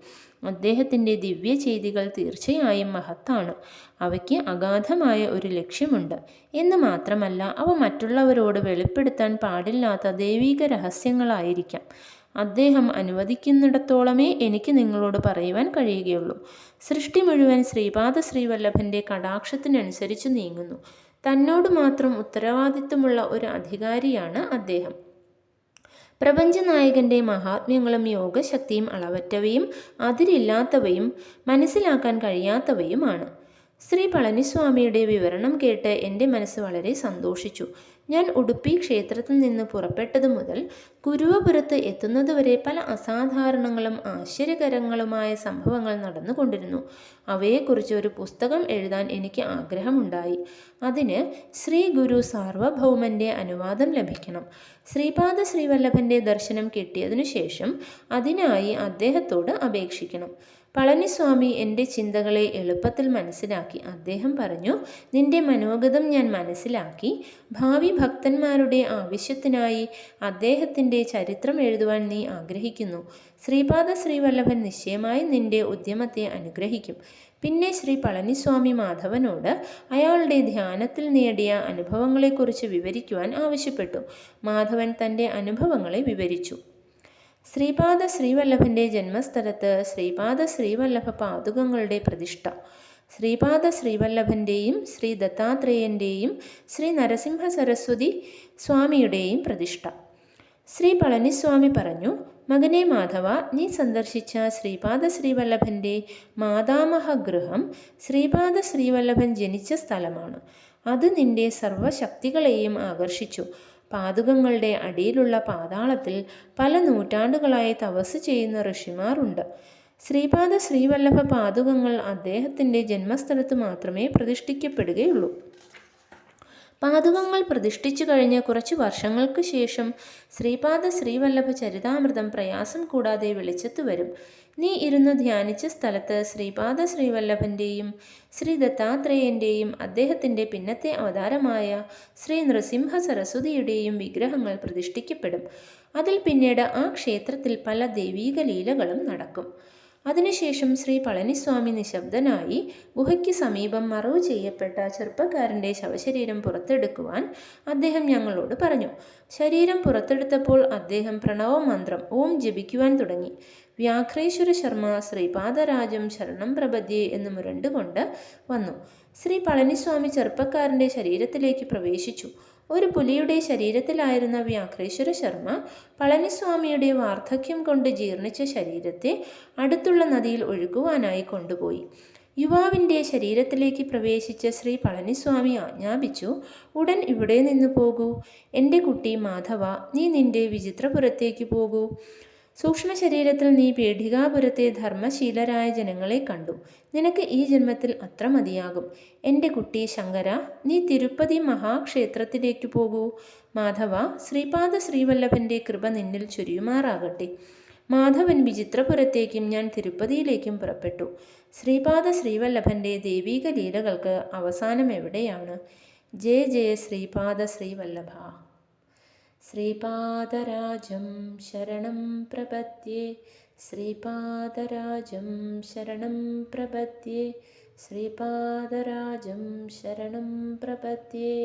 അദ്ദേഹത്തിൻ്റെ ദിവ്യ ചെയ്തികൾ തീർച്ചയായും മഹത്താണ്. അവയ്ക്ക് അഗാധമായ ഒരു ലക്ഷ്യമുണ്ട് എന്ന് മാത്രമല്ല, അവ മറ്റുള്ളവരോട് വെളിപ്പെടുത്താൻ പാടില്ലാത്ത ദൈവിക രഹസ്യങ്ങളായിരിക്കാം. അദ്ദേഹം അനുവദിക്കുന്നിടത്തോളമേ എനിക്ക് നിങ്ങളോട് പറയുവാൻ കഴിയുകയുള്ളൂ. സൃഷ്ടി മുഴുവൻ ശ്രീപാദ ശ്രീവല്ലഭൻ്റെ കടാക്ഷത്തിനനുസരിച്ച് നീങ്ങുന്നു. തന്നോട് മാത്രം ഉത്തരവാദിത്വമുള്ള ഒരു അധികാരിയാണ് അദ്ദേഹം. പ്രപഞ്ചനായകൻ്റെ മഹാത്മ്യങ്ങളും യോഗശക്തിയും അളവറ്റവയും അതിരില്ലാത്തവയും മനസ്സിലാക്കാൻ കഴിയാത്തവയുമാണ്. ശ്രീ പളനിസ്വാമിയുടെ വിവരണം കേട്ട് എൻ്റെ മനസ്സ് വളരെ സന്തോഷിച്ചു. ഞാൻ ഉടുപ്പി ക്ഷേത്രത്തിൽ നിന്ന് പുറപ്പെട്ടതു മുതൽ കുരുവപുരത്ത് എത്തുന്നതുവരെ പല അസാധാരണങ്ങളും ആശ്ചര്യകരങ്ങളുമായ സംഭവങ്ങൾ നടന്നുകൊണ്ടിരുന്നു. അവയെക്കുറിച്ച് ഒരു പുസ്തകം എഴുതാൻ എനിക്ക് ആഗ്രഹമുണ്ടായി. അതിന് ശ്രീ ഗുരു സാർവഭൗമൻ്റെ അനുവാദം ലഭിക്കണം. ശ്രീപാദ ശ്രീവല്ലഭൻ്റെ ദർശനം കിട്ടിയതിനു ശേഷം അതിനായി അദ്ദേഹത്തോട് അപേക്ഷിക്കണം. പളനിസ്വാമി എൻ്റെ ചിന്തകളെ എളുപ്പത്തിൽ മനസ്സിലാക്കി. അദ്ദേഹം പറഞ്ഞു, നിന്റെ മനോഗതം ഞാൻ മനസ്സിലാക്കി. ഭാവി ഭക്തന്മാരുടെ ആവശ്യത്തിനായി അദ്ദേഹത്തിൻ്റെ ചരിത്രം എഴുതുവാൻ നീ ആഗ്രഹിക്കുന്നു. ശ്രീപാദ ശ്രീവല്ലഭൻ നിശ്ചയമായി നിന്റെ ഉദ്യമത്തെ അനുഗ്രഹിക്കും. പിന്നെ ശ്രീ പളനിസ്വാമി മാധവനോട് അയാളുടെ ധ്യാനത്തിൽ നേടിയ അനുഭവങ്ങളെക്കുറിച്ച് വിവരിക്കുവാൻ ആവശ്യപ്പെട്ടു. മാധവൻ തൻ്റെ അനുഭവങ്ങളെ വിവരിച്ചു. ശ്രീപാദ ശ്രീവല്ലഭൻ്റെ ജന്മസ്ഥലത്ത് ശ്രീപാദ ശ്രീവല്ലഭ പാദുകങ്ങളുടെ പ്രതിഷ്ഠ, ശ്രീപാദ ശ്രീവല്ലഭൻ്റെയും ശ്രീ ദത്താത്രേയൻ്റെയും ശ്രീ നരസിംഹ സരസ്വതി സ്വാമിയുടെയും പ്രതിഷ്ഠ. ശ്രീ പളനിസ്വാമി പറഞ്ഞു, മകനെ മാധവ, നീ സന്ദർശിച്ച ശ്രീപാദ ശ്രീവല്ലഭൻ്റെ മാതാമഹഗൃഹം ശ്രീപാദ ശ്രീവല്ലഭൻ ജനിച്ച സ്ഥലമാണ്. അത് നിന്റെ സർവശക്തികളെയും ആകർഷിച്ചു. പാദുകങ്ങളുടെ അടിയിലുള്ള പാതാളത്തിൽ പല നൂറ്റാണ്ടുകളായി തപസ് ചെയ്യുന്ന ഋഷിമാരുണ്ട്. ശ്രീപാദ ശ്രീവല്ലഭ പാദുകങ്ങൾ അദ്ദേഹത്തിൻ്റെ ജന്മസ്ഥലത്ത് മാത്രമേ പ്രതിഷ്ഠിക്കപ്പെടുകയുള്ളൂ. പാദുകങ്ങൾ പ്രതിഷ്ഠിച്ചു കഴിഞ്ഞ് കുറച്ച് വർഷങ്ങൾക്ക് ശേഷം ശ്രീപാദ ശ്രീവല്ലഭ ചരിതാമൃതം പ്രയാസം കൂടാതെ വെളിച്ചത്ത് വരും. നീ ഇരുന്നു ധ്യാനിച്ച സ്ഥലത്ത് ശ്രീപാദ ശ്രീവല്ലഭൻ്റെയും ശ്രീ ദത്താത്രേയൻ്റെയും അദ്ദേഹത്തിൻ്റെ പിന്നത്തെ അവതാരമായ ശ്രീ നൃസിംഹ സരസ്വതിയുടെയും വിഗ്രഹങ്ങൾ പ്രതിഷ്ഠിക്കപ്പെടും. അതിൽ പിന്നീട് ആ ക്ഷേത്രത്തിൽ പല ദൈവീക ലീലകളും നടക്കും. അതിനുശേഷം ശ്രീ പളനിസ്വാമി നിശബ്ദനായി ഗുഹയ്ക്ക് സമീപം മറവ് ചെയ്യപ്പെട്ട ചെറുപ്പക്കാരൻ്റെ ശവശരീരം പുറത്തെടുക്കുവാൻ അദ്ദേഹം ഞങ്ങളോട് പറഞ്ഞു. ശരീരം പുറത്തെടുത്തപ്പോൾ അദ്ദേഹം പ്രണവമന്ത്രം ഓം ജപിക്കുവാൻ തുടങ്ങി. വ്യാഘ്രേശ്വര ശർമ്മ ശ്രീപാദരാജം ശരണം പ്രപദ്യേ എന്ന് മുരണ്ടുകൊണ്ട് വന്നു. ശ്രീ പളനിസ്വാമി ചെറുപ്പക്കാരൻ്റെ ശരീരത്തിലേക്ക് പ്രവേശിച്ചു. ഒരു പുലിയുടെ ശരീരത്തിലായിരുന്ന വ്യാഘ്രേശ്വര ശർമ്മ പളനിസ്വാമിയുടെ വാർദ്ധക്യം കൊണ്ട് ജീർണിച്ച ശരീരത്തെ അടുത്തുള്ള നദിയിൽ ഒഴുകുവാനായി കൊണ്ടുപോയി. യുവാവിൻ്റെ ശരീരത്തിലേക്ക് പ്രവേശിച്ച ശ്രീ പളനിസ്വാമി ആജ്ഞാപിച്ചു, ഉടൻ ഇവിടെ നിന്ന് പോകൂ. എൻ്റെ കുട്ടി മാധവ, നീ നിന്റെ വിചിത്രപുരത്തേക്ക് പോകൂ. സൂക്ഷ്മ ശരീരത്തിൽ നീ പീഠികാപുരത്തെ ധർമ്മശീലരായ ജനങ്ങളെ കണ്ടു. നിനക്ക് ഈ ജന്മത്തിൽ അത്ര മതിയാകും. എൻ്റെ കുട്ടി ശങ്കര, നീ തിരുപ്പതി മഹാക്ഷേത്രത്തിലേക്ക് പോകൂ. മാധവ, ശ്രീപാദ ശ്രീവല്ലഭൻ്റെ കൃപ നിന്നിൽ ചൊരിയുമാറാകട്ടെ. മാധവൻ വിചിത്രപുരത്തേക്കും ഞാൻ തിരുപ്പതിയിലേക്കും പുറപ്പെട്ടു. ശ്രീപാദ ശ്രീവല്ലഭൻ്റെ ദൈവീക ലീലകൾക്ക് അവസാനം എവിടെയാണ്? ജയ ജയ ശ്രീപാദ ശ്രീവല്ലഭ. ശ്രീപാദരാജം ശരണം പ്രപദ്യേ, ശ്രീപാദരാജം ശരണം പ്രപദ്യേ, ശ്രീപാദരാജം ശരണം പ്രപദ്യേ.